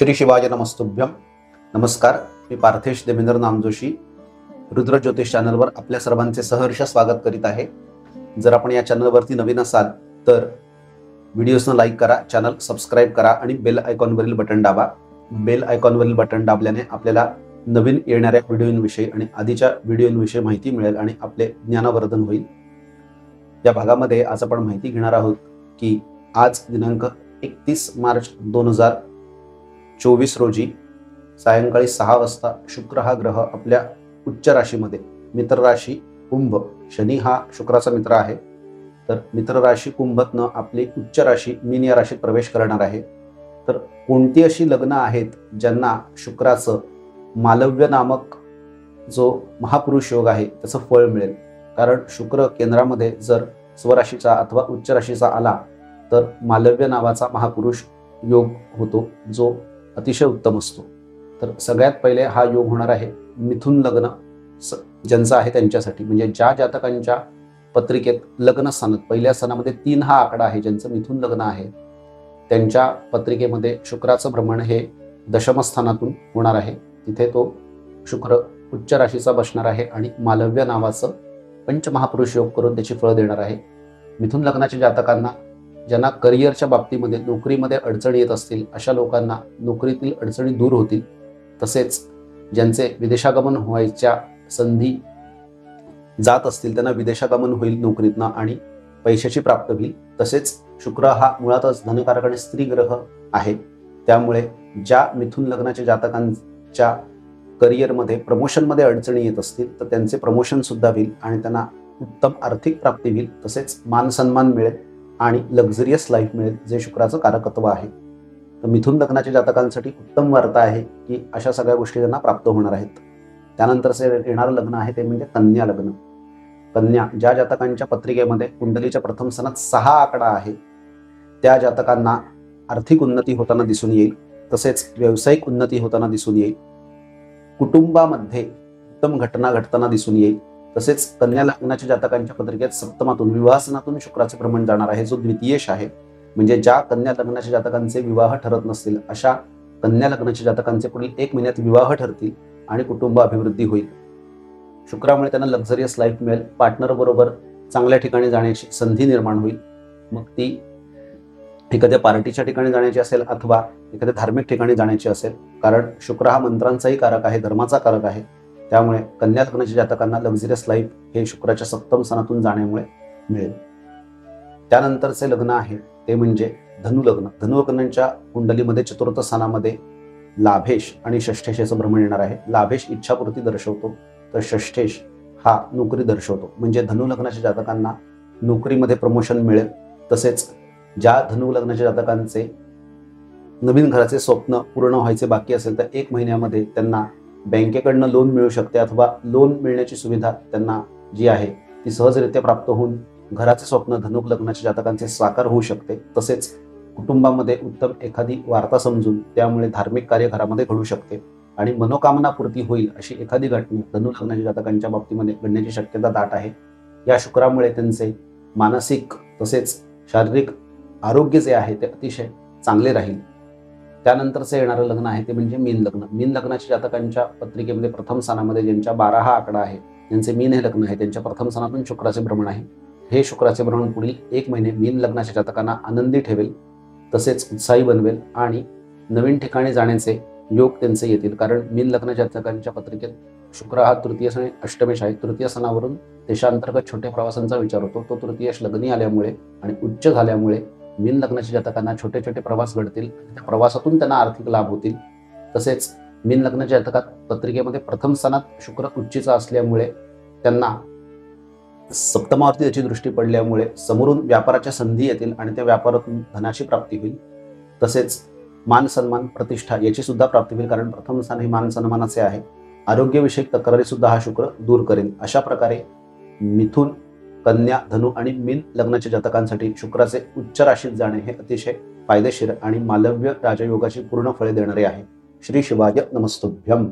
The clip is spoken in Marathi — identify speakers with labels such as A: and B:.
A: श्री शिवाय नमस्तुभ्यम. नमस्कार, मी पार्थेश देवेंद्र नामजोशी रुद्र ज्योतिष चॅनलवर आपल्या सर्वांचे सहर्ष स्वागत करीत आहे. जर आपण या चॅनलवरती नवीन असाल तर व्हिडिओजना लाईक करा, चॅनल सबस्क्राईब करा आणि बेल आयकॉनवरील बटन दाबा. बेल आयकॉनवरील बटन दाबल्याने आपल्याला नवीन येणाऱ्या व्हिडिओंविषयी आणि आधीच्या व्हिडिओंविषयी माहिती मिळेल आणि आपले ज्ञानवर्धन होईल. या भागामध्ये आज आपण माहिती घेणार आहोत की आज दिनांक 31 मार्च 2024 रोजी सायंकाळी 6 वाजता शुक्र हा ग्रह आपल्या उच्च राशीमध्ये मित्र राशी कुंभ, शनी हा शुक्राचा मित्र आहे, तर मित्र राशी कुंभतनं आपली उच्च राशी मीन या राशीत प्रवेश करणार आहे. तर कोणती अशी लग्न आहेत ज्यांना शुक्राचं मालव्य नामक जो महापुरुष योग आहे त्याचं फळ मिळेल. कारण शुक्र केंद्रामध्ये जर स्वराशीचा अथवा उच्च राशीचा आला तर मालव्य नावाचा महापुरुष योग होतो, जो अतिशय उत्तम असतो. तर सगळ्यात पहिले हा योग होणार आहे मिथुन लग्न ज्यांचा आहे त्यांच्यासाठी. म्हणजे ज्या जातकांच्या पत्रिकेत लग्न स्थानात पहिल्या स्थानामध्ये 3 हा आकडा आहे, ज्यांचं मिथुन लग्न आहे त्यांच्या पत्रिकेमध्ये शुक्राचं भ्रमण हे दशम स्थानातून होणार आहे. तिथे तो शुक्र उच्च राशीचा बसणार आहे आणि मालव्य नावाचं पंचमहापुरुष योग करून त्याची फळ देणार आहे. मिथुन लग्नाच्या जातकांना ज्यांना करिअरच्या बाबतीमध्ये नोकरीमध्ये अडचणी येत असतील अशा लोकांना नोकरीतील अडचणी दूर होतील. तसेच ज्यांचे विदेशागमन व्हायच्या संधी जात असतील त्यांना विदेशागमन होईल नोकरीतनं आणि पैशाची प्राप्ती होईल. तसेच शुक्र हा मुळातच धनकारक आणि स्त्री ग्रह आहे, त्यामुळे ज्या मिथुन लग्नाच्या जातकांच्या करिअरमध्ये प्रमोशनमध्ये अडचणी येत असतील तर त्यांचे प्रमोशन सुद्धा होईल आणि त्यांना उत्तम आर्थिक प्राप्ती होईल. तसेच मान सन्मान मिळेल आणि लक्झरियस लाईफ मिळेल, जे शुक्राचं कारकत्व आहे. तर मिथुन लग्नाच्या जातकांसाठी उत्तम वार्ता आहे की अशा सगळ्या गोष्टी त्यांना प्राप्त होणार आहेत. त्यानंतरचे येणारं लग्न आहे ते म्हणजे कन्या लग्न. कन्या ज्या जातकांच्या पत्रिकेमध्ये कुंडलीच्या प्रथम स्थानात 6 आकडा आहे त्या जातकांना आर्थिक उन्नती होताना दिसून येईल. तसेच व्यावसायिक उन्नती होताना दिसून येईल. कुटुंबामध्ये उत्तम घटना घडताना दिसून येईल. तसेच कन्या लग्नाच्या जातकांच्या पत्रिकेत सप्तमातून विवाहस्थानातून शुक्राचे भ्रमण जाणार आहे, जो द्वितीयेश आहे. म्हणजे ज्या कन्या लग्नाच्या जातकांचे विवाह ठरत नसतील अशा कन्या लग्नाच्या जातकांचे पुढील 1 महिन्यात विवाह ठरतील आणि कुटुंब अभिवृद्धी होईल. शुक्रामुळे त्यांना लक्झरियस लाईफ मिळेल. पार्टनर बरोबर चांगल्या ठिकाणी जाण्याची संधी निर्माण होईल. मग ती एखाद्या पार्टीच्या ठिकाणी जाण्याची असेल अथवा एखाद्या धार्मिक ठिकाणी जाण्याची असेल. कारण शुक्र हा मंत्रांचाही कारक आहे, धर्माचा कारक आहे. त्यामुळे कन्या लग्नाच्या जातकांना लक्झरियस लाईफ हे शुक्राच्या सप्तम स्थानातून जाण्यामुळे मिळेल. त्यानंतरचे लग्न आहे ते म्हणजे धनु लग्न. धनु लग्नांच्या कुंडलीमध्ये चतुर्थ स्थानामध्ये लाभेश आणि षष्ठेशाचं भ्रमण येणार आहे. लाभेश इच्छापूर्ती दर्शवतो तर षष्ठेश हा नोकरी दर्शवतो. म्हणजे धनु लग्नाच्या जातकांना नोकरीमध्ये प्रमोशन मिळेल. तसेच ज्या धनु लग्नाच्या जातकांचे नवीन घराचे स्वप्न पूर्ण व्हायचे बाकी असेल तर 1 महिन्यामध्ये त्यांना बँकेकडनं लोन मिळू शकते अथवा लोन मिळण्याची सुविधा त्यांना जी आहे ती सहजरित्या प्राप्त होऊन घराचे स्वप्न धनु लग्नाच्या जातकांचे साकार होऊ शकते. तसेच कुटुंबामध्ये उत्तम एखादी वार्ता समजून त्यामुळे धार्मिक कार्य घरामध्ये घडू शकते आणि मनोकामना पूर्ती होईल अशी एखादी घटना धनु लग्नाच्या जातकांच्या बाबतीमध्ये घडण्याची शक्यता दाट आहे. या शुक्रामुळे त्यांचे मानसिक तसेच शारीरिक आरोग्य जे आहे ते अतिशय चांगले राहील. त्यानंतरचं येणारं लग्न आहे ते म्हणजे मीन लग्न. मीन लग्नाच्या जातकांच्या पत्रिकेमध्ये प्रथम स्थानामध्ये ज्यांच्या 12 हा आकडा आहे, ज्यांचे मीन हे लग्न आहे, त्यांच्या प्रथम स्थानातून शुक्राचे भ्रमण आहे. हे शुक्राचे भ्रमण पुढील 1 महिने मीन लग्नाच्या जातकांना आनंदी ठेवेल. तसेच उत्साही बनवेल आणि नवीन ठिकाणी जाण्याचे योग त्यांचे येतील. कारण मीन लग्नाच्या जातकांच्या पत्रिकेत शुक्र हा तृतीय आणि अष्टमेश आहे. तृतीय स्थानावरून देशांतर्गत छोट्या प्रवासांचा विचार होतो. तो तृतीयश लग्नी आल्यामुळे आणि उच्च झाल्यामुळे मीन लग्नाच्या जातकांना छोटे छोटे प्रवास घडतील. त्या प्रवासातून त्यांना आर्थिक लाभ होतील. तसेच मीन लग्नाच्या जातकात पत्रिकेमध्ये प्रथम स्थानात शुक्र उच्चीचा असल्यामुळे त्यांना सप्तमावरती त्याची दृष्टी पडल्यामुळे समोरून व्यापाराच्या संधी येतील आणि त्या व्यापारातून धनाची प्राप्ती होईल. तसेच मान सन्मान प्रतिष्ठा याची सुद्धा प्राप्ती होईल. कारण प्रथम स्थान हे मान सन्मानाचे आहे. आरोग्यविषयक तक्रारी सुद्धा हा शुक्र दूर करेल. अशा प्रकारे मिथुन, कन्या, धनु आणि मीन लग्नाच्या जातकांसाठी शुक्राचे उच्च राशीत जाणे हे अतिशय फायदेशीर आणि मालव्य राजयोगाची पूर्ण फळे देणारे आहे. श्री शिवाय नमस्तुभ्यम.